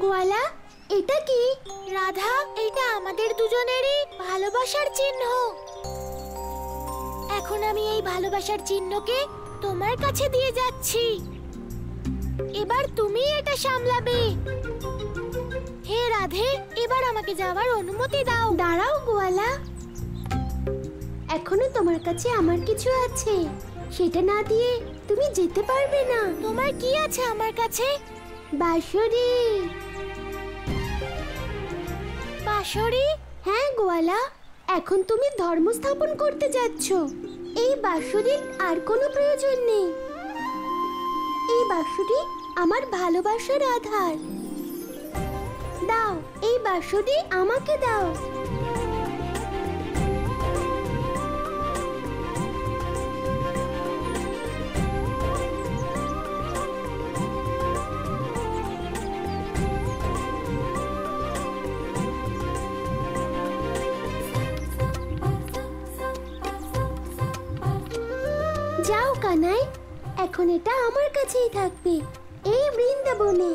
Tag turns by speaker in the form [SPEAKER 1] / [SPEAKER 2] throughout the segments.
[SPEAKER 1] গোয়ালা, এটা কি? রাধা, এটা আমাদের দুজনেরই ভালোবাসার চিহ্ন। এখন আমি এই ভালোবাসার চিহ্নকে তোমার কাছে দিয়ে যাচ্ছি। এবার তুমি এটা সামলাবে। হে রাধে, এবার আমাকে যাওয়ার অনুমতি দাও। দাঁড়াও গোয়ালা, এখনো তোমার কাছে আমার কিছু আছে, সেটা না দিয়ে তুমি যেতে পারবে না। তোমার কি আছে আমার কাছে? বাঁশরি। বাঁশরি? হ্যাঁ গোয়ালা, এখন তুমি ধর্ম স্থাপন করতে যাচ্ছ। এই বাঁশরির আর কোনো প্রয়োজন নেই। এই বাঁশরি আমার ভালোবাসার আধার। দাও, এই বাঁশরি আমাকে দাও। যাও কানাই, এখন এটা আমার কাছেই থাকবে, এই বৃন্দাবনে।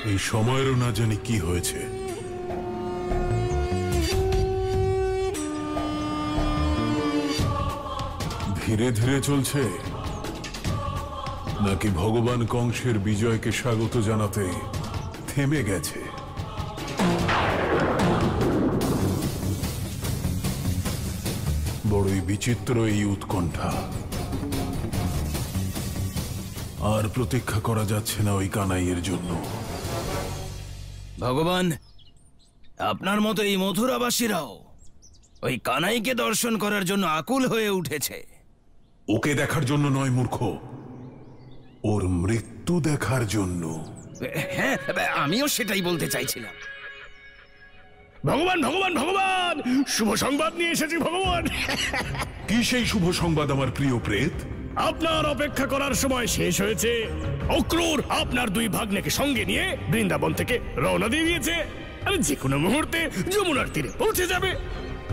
[SPEAKER 2] এই সময়েরও না জানি কি হয়েছে। ধীরে ধীরে চলছে নাকি ভগবান কংসের বিজয়কে স্বাগত জানাতে থেমে গেছে? বড়ই বিচিত্র এই উৎকণ্ঠা। আর প্রতীক্ষা করা যাচ্ছে না ওই কানাইয়ের জন্য।
[SPEAKER 3] ভগবান, আপনার মতো এই মথুরাবাসীরাও ওই কানাইকে দর্শন করার জন্য আকুল হয়ে উঠেছে।
[SPEAKER 2] ওকে দেখার জন্য নয় মূর্খ, ওর মৃত্যু দেখার জন্য।
[SPEAKER 3] হ্যাঁ, আমিও সেটাই বলতে চাইছিলাম।
[SPEAKER 4] ভগবান ভগবান ভগবান, শুভ সংবাদ নিয়ে এসেছি ভগবান।
[SPEAKER 2] কি সেই শুভ সংবাদ আমার প্রিয় প্রেত?
[SPEAKER 4] আপনার অপেক্ষা করার সময় শেষ হয়েছে। অক্রূর আপনার দুই ভাগ্নেকে সঙ্গে নিয়ে বৃন্দাবন থেকে রওনা দিয়ে দিয়েছে। আর যে কোনো মুহূর্তে যমুনার তীরে পৌঁছে যাবে।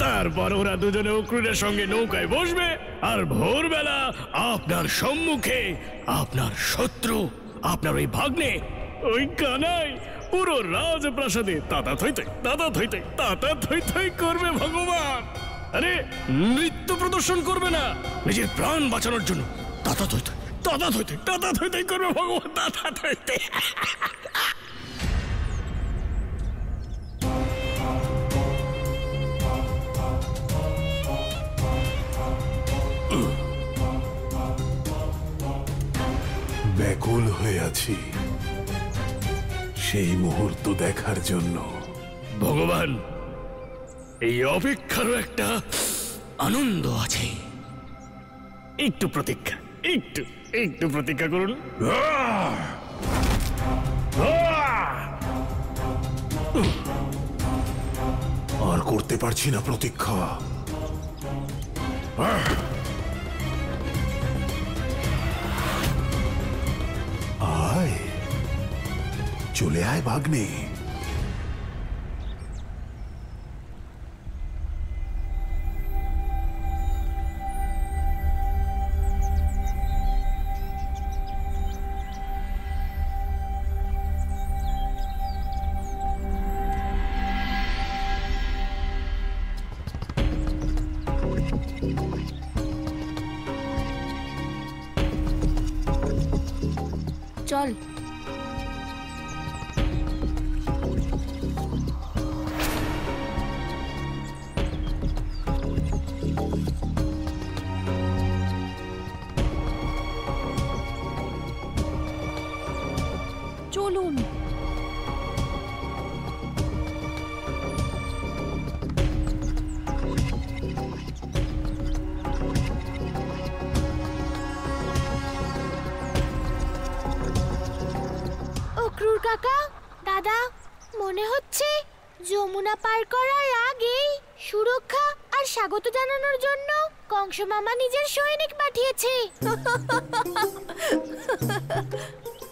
[SPEAKER 4] তারপর ওরা দুজনে অক্রূরের সঙ্গে নৌকায় বসবে, আর ভোরবেলা আপনার সম্মুখে আপনার শত্রু, আপনার ওই ভাগ্নে, ওই কানাই পুরো রাজপ্রাসাদে তাতা থই থই করবে ভগবান। আরে নৃত্য প্রদর্শন করবে না, নিজের প্রাণ বাঁচানোর জন্য তাতা থই থই করবে ভগবান। তাতা থই থই।
[SPEAKER 2] ব্যাকুল হয়ে আছি সেই মুহূর্ত দেখার জন্য।
[SPEAKER 4] ভগবান, এই অপেক্ষারও একটা আনন্দ আছে। একটু প্রতীক্ষা, একটু প্রতীক্ষা করুন।
[SPEAKER 2] আর করতে পারছি না প্রতীক্ষা। আয়, চলে আয় ভাগ্নে।
[SPEAKER 1] চল। চলুন। অক্রুর কাকা, দাদা, মনে হচ্ছে যমুনা পার করার আগেই সুরক্ষা আর স্বাগত জানানোর জন্য কংস মামা নিজের সৈনিক পাঠিয়েছে।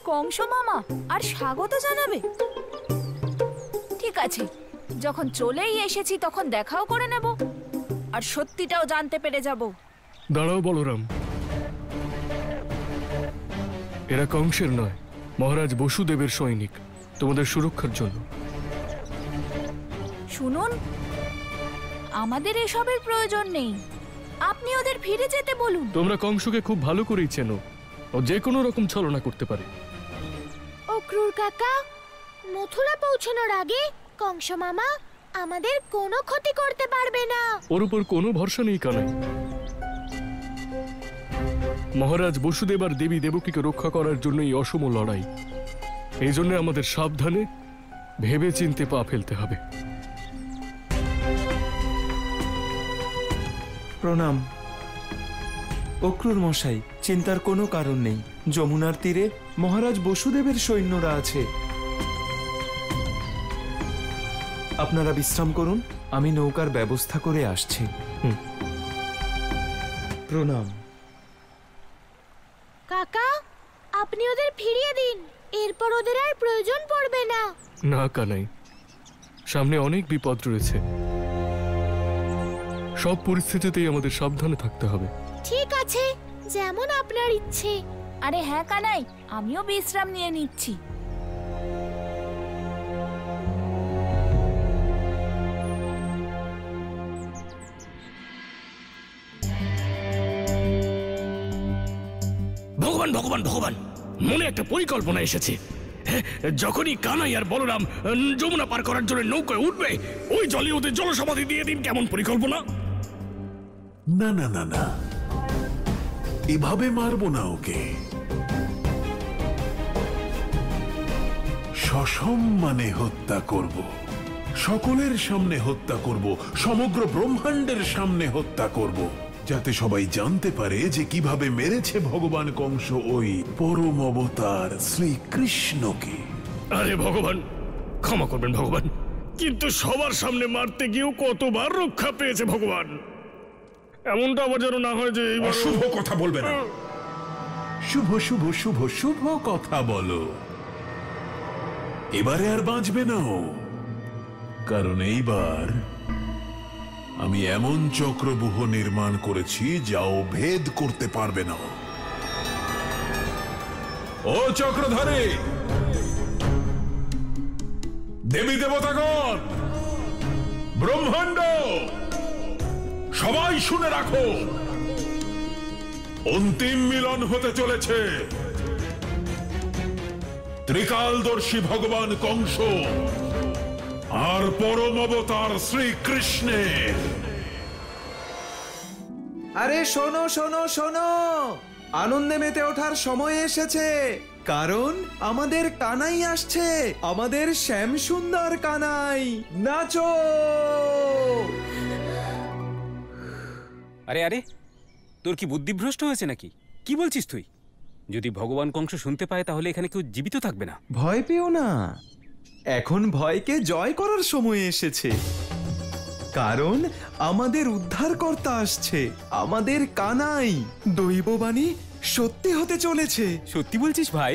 [SPEAKER 5] কংস মামা আর স্বাগত জানাবে? ঠিক আছে, যখন চলেই এসেছি তখন দেখাও করে নেব, আর সত্যিটাও জানতে পেরে যাব।
[SPEAKER 4] দাঁড়াও বলরাম, এরা কংসের নয়, মহারাজ বসুদেবের সৈনিক, তোমাদের সুরক্ষার জন্য।
[SPEAKER 5] শুনুন, আমাদের এসবের প্রয়োজন নেই, আপনি ওদের ফিরে যেতে বলুন।
[SPEAKER 4] তোমরা কংসকে খুব ভালো করেই চেনো, ও যে কোনো রকম ছলনা করতে পারে।
[SPEAKER 1] অক্রুর কাকা, মথুরা পৌঁছানোর আগে কংস মামা আমাদের কোনো ক্ষতি করতে পারবে না।
[SPEAKER 4] ওর উপর কোনো ভরসা নেই কানাই। মহারাজ বসুদেব আর দেবী দেবকীকে রক্ষা করার জন্য এই অসম লড়াই, এই জন্য আমাদের সাবধানে ভেবে চিনতে পা ফেলতে হবে।
[SPEAKER 6] প্রণাম অক্রুর মশাই, চিন্তার কোনো কারণ নেই। যমুনার তীরে মহারাজ বসুদেবের সৈন্যরা আছে। আপনারা বিশ্রাম করুন, আমি নৌকার ব্যবস্থা করে আসছি। প্রণাম।
[SPEAKER 1] কাকা, আপনি ওদের ফিরিয়ে দিন, এরপর ওদের আর প্রয়োজন পড়বে না।
[SPEAKER 4] না কানাই, সামনে অনেক বিপদ রয়েছে, সব পরিস্থিতিতেই আমাদের সাবধানে থাকতে হবে।
[SPEAKER 1] ঠিক আছে, যেমন আপনার ইচ্ছে।
[SPEAKER 5] আরে হ্যাঁ কানাই, আমিও বিশ্রাম নিয়ে নিচ্ছি।
[SPEAKER 4] ভগবান ভগবান ভগবান, মনে একটা পরিকল্পনা এসেছে। যখনই কানাই আর বলরাম যমুনা পার করার জন্য নৌকায় উঠবে, ওই জলে ওদের জলসমাধি দিয়ে দিন। কেমন পরিকল্পনা?
[SPEAKER 2] না না না না, এভাবে মারবো না ওকে। সসম্মানে হত্যা করব, সকলের সামনে হত্যা করব, সমগ্র ব্রহ্মাণ্ডের সামনে হত্যা করব, যাতে সবাই জানতে পারে যে কিভাবে মেরেছে ভগবান কংস ওই পরম অবতার শ্রীকৃষ্ণকে।
[SPEAKER 4] আরে ভগবান, ক্ষমা করবেন ভগবান, কিন্তু সবার সামনে মারতে গিয়েও কতবার রক্ষা পেয়েছে ভগবান। এমনটা আবার যেন না হয় যে
[SPEAKER 2] অশুভ কথা বলবে না। শুভ শুভ শুভ শুভ কথা বলো। এবারে আর বাঁচবে না ও, কারণ এইবার আমি এমন চক্রব্যূহ নির্মাণ করেছি যা ও ভেদ করতে পারবে না। ও চক্রধারী, দেবী দেবতাগণ, ব্রহ্মাণ্ড, সবাই শুনে রাখো, অন্তিম মিলন হতে চলেছে ত্রিকালদর্শী ভগবান কংস আর পরম অবতার শ্রীকৃষ্ণের।
[SPEAKER 6] আরে শোনো শোনো শোনো, আনন্দে মেতে ওঠার সময় এসেছে, কারণ আমাদের কানাই আসছে, আমাদের শ্যাম সুন্দর কানাই। নাচো!
[SPEAKER 7] আরে আরে, তোর কি বুদ্ধিভ্রষ্ট হয়েছে নাকি? কি বলছিস তুই? যদি ভগবান কংস শুনতে পায় তাহলে এখানে কেউ জীবিত থাকবে না।
[SPEAKER 6] ভয় পেও না, এখন ভয়কে জয় করার সময় এসেছে, কারণ আমাদের উদ্ধারকর্তা আসছে, আমাদের কানাই। দৈববাণী সত্যি হতে চলেছে।
[SPEAKER 7] সত্যি বলছিস ভাই?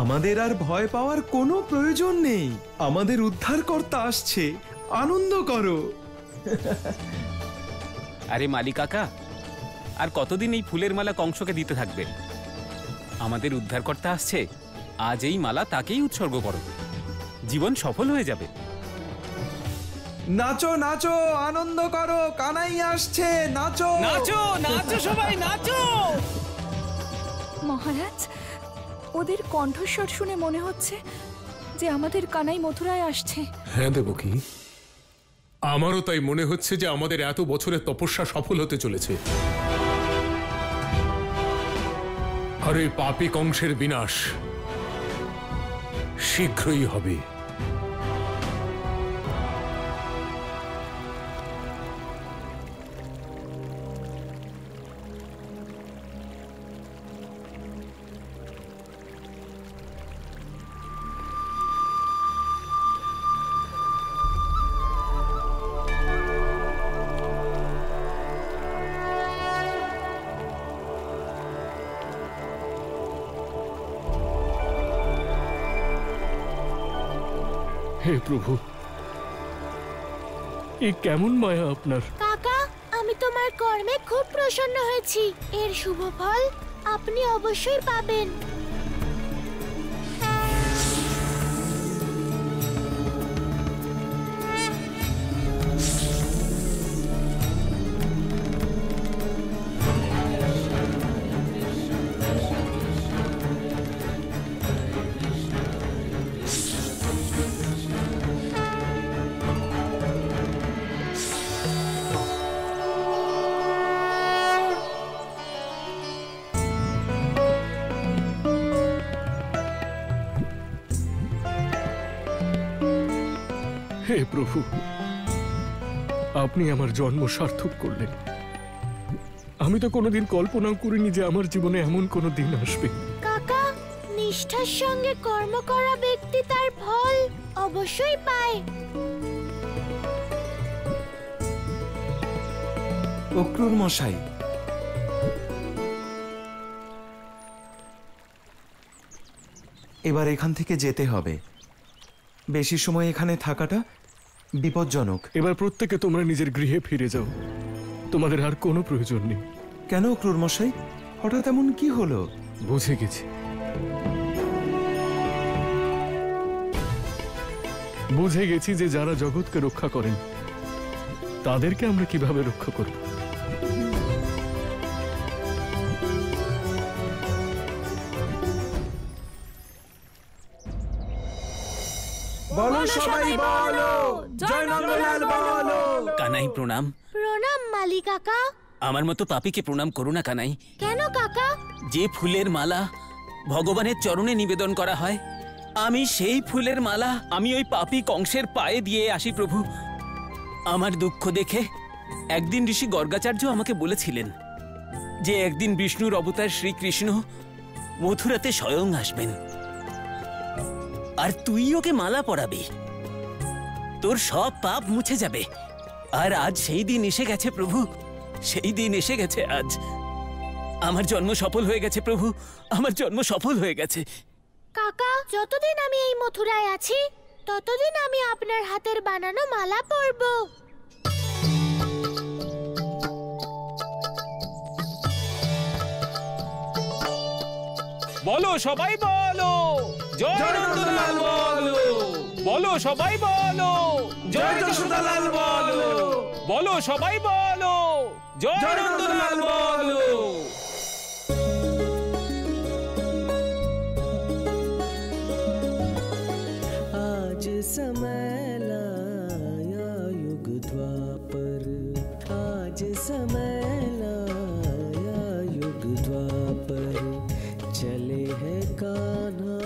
[SPEAKER 6] আমাদের আর ভয় পাওয়ার কোনো প্রয়োজন নেই, আমাদের উদ্ধারকর্তা আসছে, আনন্দ করো।
[SPEAKER 7] আরে মালি কাকা, আর কতদিন এই ফুলের মালা কংসকে দিতে থাকবে? আমাদের উদ্ধারকর্তা আসছে, আজ এই মালা তাকেই উৎসর্গ করো, জীবন সফল হয়ে যাবে।
[SPEAKER 6] নাচো নাচো, আনন্দ করো, কানাই আসছে, নাচো
[SPEAKER 7] নাচো নাচো সবাই নাচো।
[SPEAKER 5] মহারাজ, ওদের কণ্ঠস্বর শুনে মনে হচ্ছে যে আমাদের কানাই মথুরায় আসছে।
[SPEAKER 8] হ্যাঁ দেবকী, আমারও তাই মনে হচ্ছে যে আমাদের এত বছরের তপস্যা সফল হতে চলেছে। আর এই পাপী কংসের বিনাশ শীঘ্রই হবে।
[SPEAKER 4] হে প্রভু, এ কেমন মায়া আপনার!
[SPEAKER 1] কাকা, আমি তোমার কর্মে খুব প্রসন্ন হয়েছি। এর শুভ ফল আপনি অবশ্যই পাবেন।
[SPEAKER 4] হে প্রভু, আপনি আমার জন্ম সার্থক করলেন। আমি তো কোনোদিন কল্পনাও করিনি যে আমার জীবনে এমন কোনো দিন আসবে।
[SPEAKER 1] কাকা, নিষ্ঠার সঙ্গে কর্ম করা ব্যক্তি তার ফল অবশ্যই পায়।
[SPEAKER 6] অক্রুর মশাই, এবার এখান থেকে যেতে হবে। বেশি সময় এখানে থাকাটা বিপজ্জনক।
[SPEAKER 4] এবার প্রত্যেকে তোমরা নিজের গৃহে ফিরে যাও, তোমাদের আর কোনো প্রয়োজন নেই।
[SPEAKER 6] কেন অক্রুর মশাই, হঠাৎ এমন কি হলো?
[SPEAKER 4] বুঝে গেছি, বুঝে গেছি যে যারা জগৎকে রক্ষা করেন তাদেরকে আমরা কিভাবে রক্ষা করব।
[SPEAKER 6] বলো সবাই বলো, জয় নন্দলাল বলো।
[SPEAKER 7] কানাই প্রণাম।
[SPEAKER 1] প্রণাম মালি কাকা।
[SPEAKER 7] আমার মতো পাপীকে প্রণাম করো না কানাই।
[SPEAKER 1] কেন কাকা?
[SPEAKER 7] যে ফুলের মালা ভগবানের চরণে নিবেদন করা হয়, আমি সেই ফুলের মালা আমি ওই পাপী কংসের পায়ে দিয়ে আসি প্রভু। আমার দুঃখ দেখে একদিন ঋষি গর্গাচার্য আমাকে বলেছিলেন যে একদিন বিষ্ণুর অবতার শ্রীকৃষ্ণ মথুরাতে স্বয়ং আসবেন, আর তুই ওকে মালা পরাবি, তোর সব পাপ মুছে যাবে। আর আজ সেই দিন এসে গেছে প্রভু, সেই দিন এসে গেছে আজ। আমার জন্ম সফল হয়ে গেছে প্রভু, আমার জন্ম সফল হয়ে গেছে।
[SPEAKER 1] কাকা, যতদিন আমি এই মথুরায় আছি ততদিন আমি আপনার হাতের বানানো মালা পরব।
[SPEAKER 7] বলো সবাই বলো, জয় নন্দলাল বলো। বলো সবাই বলো, জয় যশোদালাল বলো। বলো সবাই বলো, জয় নন্দলাল বলো।
[SPEAKER 9] आज समय लाया युग द्वापर, आज समय लाया युग द्वापर, चले हैं कान्हा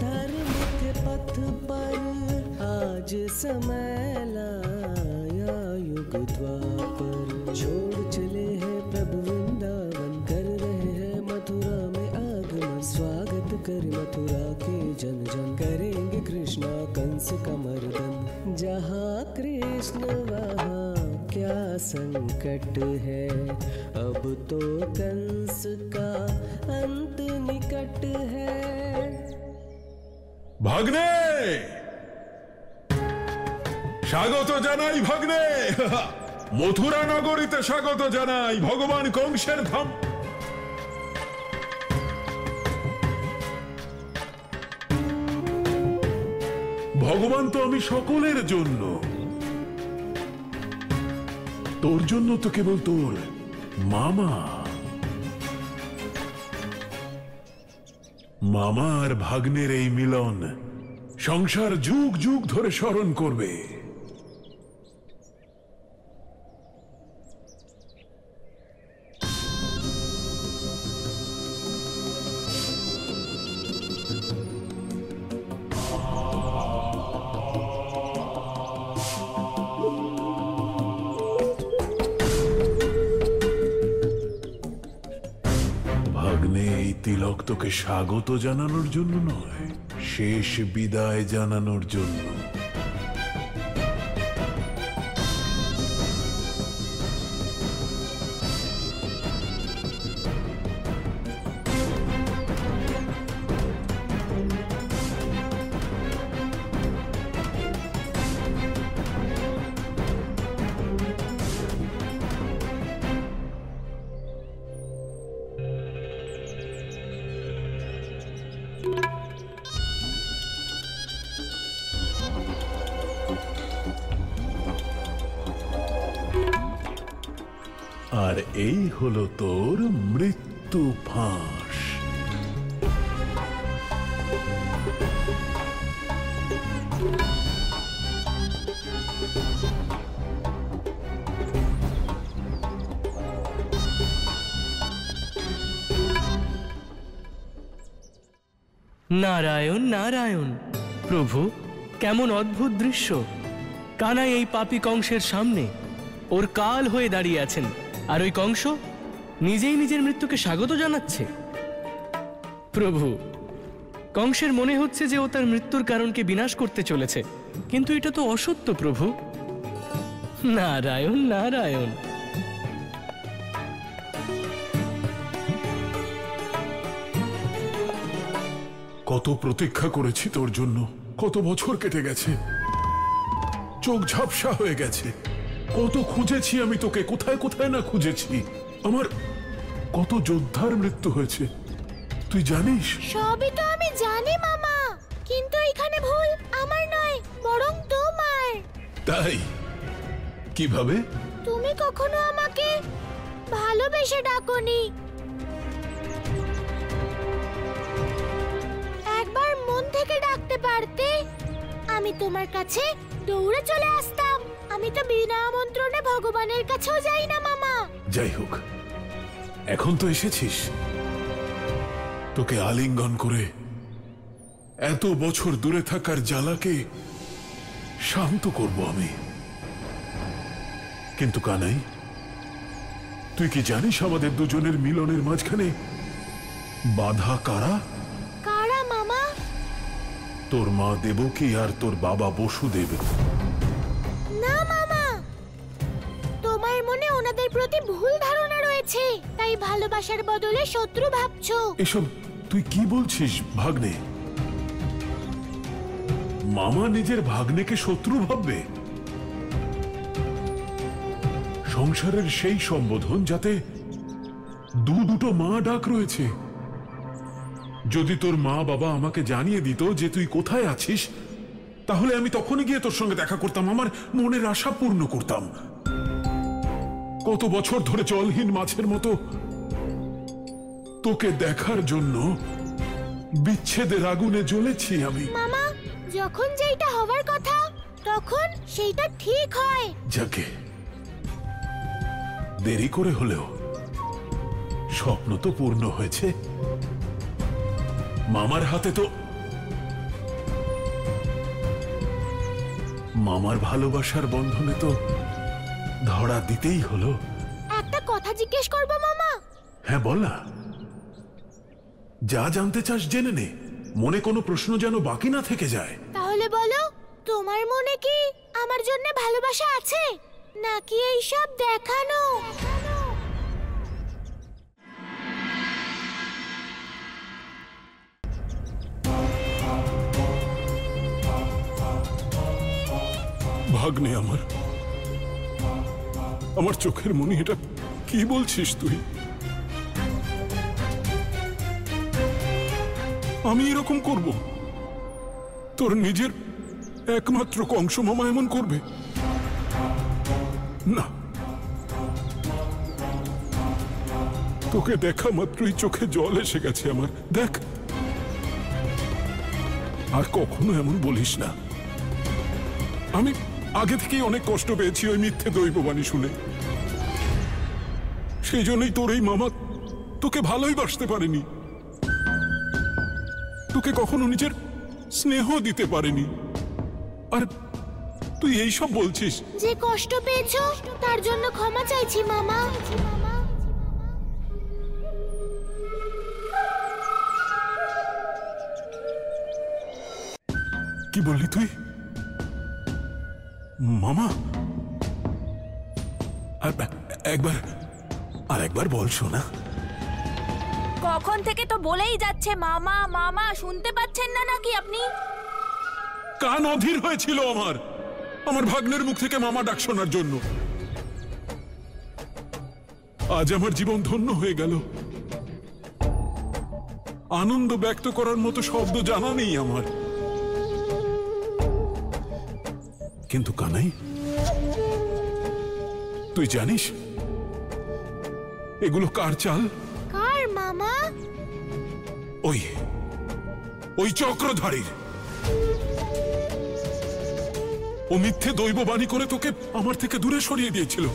[SPEAKER 9] धर्म के पथ पर, आज समय लाया युग द्वापर, छोड़ चले हैं प्रभु वृंदावन, कर रहे हैं मथुरा में आगमन, स्वागत कर मथुरा के जन जन, करेंगे कृष्णा कंस का मर्दन, जहाँ कृष्ण वहाँ क्या संकट है, अब तो कंस का अंत निकट है।
[SPEAKER 2] ভাগ্নে, স্বাগত জানাই ভাগ্নে। মথুরা নগরীতে স্বাগত জানাই, ভগবান কংসের ধাম। ভগবান তো আমি সকলের জন্য, তোর জন্য তো কেবল তোর মামা। মামা আর ভাগ্নের এই মিলন সংসার যুগ যুগ ধরে স্মরণ করবে। এই তিলক তোকে স্বাগত জানানোর জন্য নয়, শেষ বিদায় জানানোর জন্য। আর এই হলো তোর মৃত্যু ফাঁস।
[SPEAKER 10] নারায়ণ নারায়ণ। প্রভু, কেমন অদ্ভুত দৃশ্য! কানাই এই পাপী কংসের সামনে ওর কাল হয়ে দাঁড়িয়ে আছেন, আর ওই কংস নিজেই নিজের মৃত্যুকে স্বাগত জানাচ্ছে। প্রভু, কংসের মনে হচ্ছে যে ও তার মৃত্যুর কারণকে বিনাশ করতে চলেছে, কিন্তু এটা তো অসত্য প্রভু। নারায়ণ নারায়ণ।
[SPEAKER 2] কত প্রতীক্ষা করেছি তোর জন্য, কত বছর কেটে গেছে, চোখ ঝাপসা হয়ে গেছে। কত খুঁজেছি আমি তোকে, কোথায় কোথায় না খুঁজেছি। আমার কত যোদ্ধার মৃত্যু হয়েছে তুই জানিস?
[SPEAKER 1] সবই তো আমি জানি মামা, কিন্তু এখানে ভুল আমার নয়, বরং তোমার।
[SPEAKER 2] তাই? কিভাবে?
[SPEAKER 1] তুমি কখনো আমাকে ভালোবেসে ডাকোনি। একবার মন থেকে ডাকতে পারতে, আমি তোমার কাছে দৌড়ে চলে আসতাম। আমি তো বিনা আমন্ত্রণে ভগবানের কাছেও যাই না মামা।
[SPEAKER 2] যাই হোক, এখন তো এসেছিস, তোকে আলিঙ্গন করে এত বছর দূরে থাকার জ্বালাকে শান্ত করব আমি। কিন্তু কানাই, তুই কি জানিস আমাদের দুজনের মিলনের মাঝখানে বাধা কারা?
[SPEAKER 1] কারা মামা?
[SPEAKER 2] তোর মা দেবকী আর তোর বাবা বসুদেব।
[SPEAKER 1] না মামা, তোমার মনে ওনাদের প্রতি ভুল ধারণা রয়েছে, তাই ভালোবাসার বদলে শত্রু ভাবছো।
[SPEAKER 2] এসব তুই কি বলছিস ভাগ্নে? মামা নিজের ভাগ্নেকে শত্রু ভাববে? সংসারের সেই সম্বোধন যাতে দুটো মা ডাক রয়েছে। যদি তোর মা বাবা আমাকে জানিয়ে দিত যে তুই কোথায় আছিস, তাহলে আমি তখনই গিয়ে তোর সঙ্গে দেখা করতাম, আমার মনের আশা পূর্ণ করতাম। কত বছর ধরে জলহীন মাছের মতো তোকে দেখার জন্য বিচ্ছেদের আগুনে জ্বলেছি আমি।
[SPEAKER 1] মামা, যখন যেটা হওয়ার কথা তখন সেইটা ঠিক হয়।
[SPEAKER 2] যাকে দেরি করে হলেও স্বপ্ন তো পূর্ণ হয়েছে। মামার হাতে তো মামার ভালোবাসার বন্ধনে তো ধরা দিতেই হলো।
[SPEAKER 1] একটা কথা জিজ্ঞেস করব মামা?
[SPEAKER 2] হ্যাঁ বল না, যা জানতে চাস জেনে নে, মনে কোনো প্রশ্ন যেন বাকি না থেকে যায়।
[SPEAKER 1] তাহলে বলো, তোমার মনে কি আমার জন্য ভালোবাসা আছে, নাকি এই সব দেখানো?
[SPEAKER 2] ভাগ্নে আমার, আমার চোখের মনি, এটা কি বলছিস তুই? আমি এরকম করব? তোর নিজের একমাত্র কংস মামা এমন করবে না। তোকে দেখা মাত্রই চোখে জল এসে গেছে আমার। দেখ, আর কখনো এমন বলিস না। আমি আগে থেকেই অনেক কষ্ট পেয়েছি ওই মিথ্যে দৈববাণী শুনে। সেই জন্যই তোর এই মামা তোকে ভালোই বাসতে পারেনি, তোকে কখনো নিজের স্নেহ দিতে পারেনি। আর তুই এই সব বলছিস?
[SPEAKER 1] যে কষ্ট পেয়েছো তার জন্য ক্ষমা চাইছি মামা।
[SPEAKER 2] কি বললি তুই? মামা? একবার বল শোনা।
[SPEAKER 5] কখন থেকে তো বলেই যাচ্ছে মামা মামা, শুনতে পাচ্ছেন না নাকি আপনি?
[SPEAKER 2] কান অধীর হয়েছিল আমার ভাগ্নের মুখ থেকে মামা ডাক শোনার জন্য। আজ আমার জীবন ধন্য হয়ে গেল। আনন্দ ব্যক্ত করার মতো শব্দ জানা নেই আমার। কিন্তু কানাই, তুই জানিস এগুলো কার চাল?
[SPEAKER 1] কার মামা?
[SPEAKER 2] ওই চক্রধারীর। ও মিথ্যে দৈববাণী করে তোকে আমার থেকে দূরে সরিয়ে দিয়েছিল।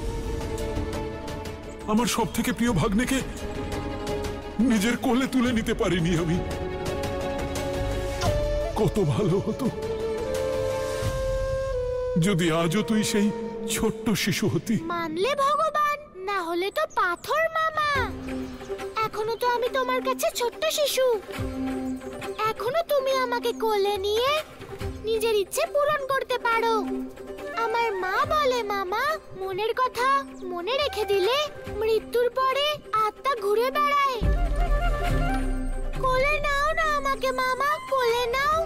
[SPEAKER 2] আমার সব থেকে প্রিয় ভাগ্নেকে নিজের কোলে তুলে নিতে পারিনি আমি। কত ভালো হতো যদি আজও তুই সেই ছোট্ট শিশু হতি।
[SPEAKER 1] মানলে ভগবান, না হলে তো পাথর মামা। এখনো তো আমি তোমার কাছে ছোট্ট শিশু। এখনো তুমি আমাকে কোলে নিয়ে নিজের ইচ্ছে পূরণ করতে পারো। আমার মা বলে মামা, মনের কথা মনে রেখে দিলে মৃত্যুর পরে আত্মা ঘুরে বেড়ায়। কোলে নাও না আমাকে মামা, কোলে নাও।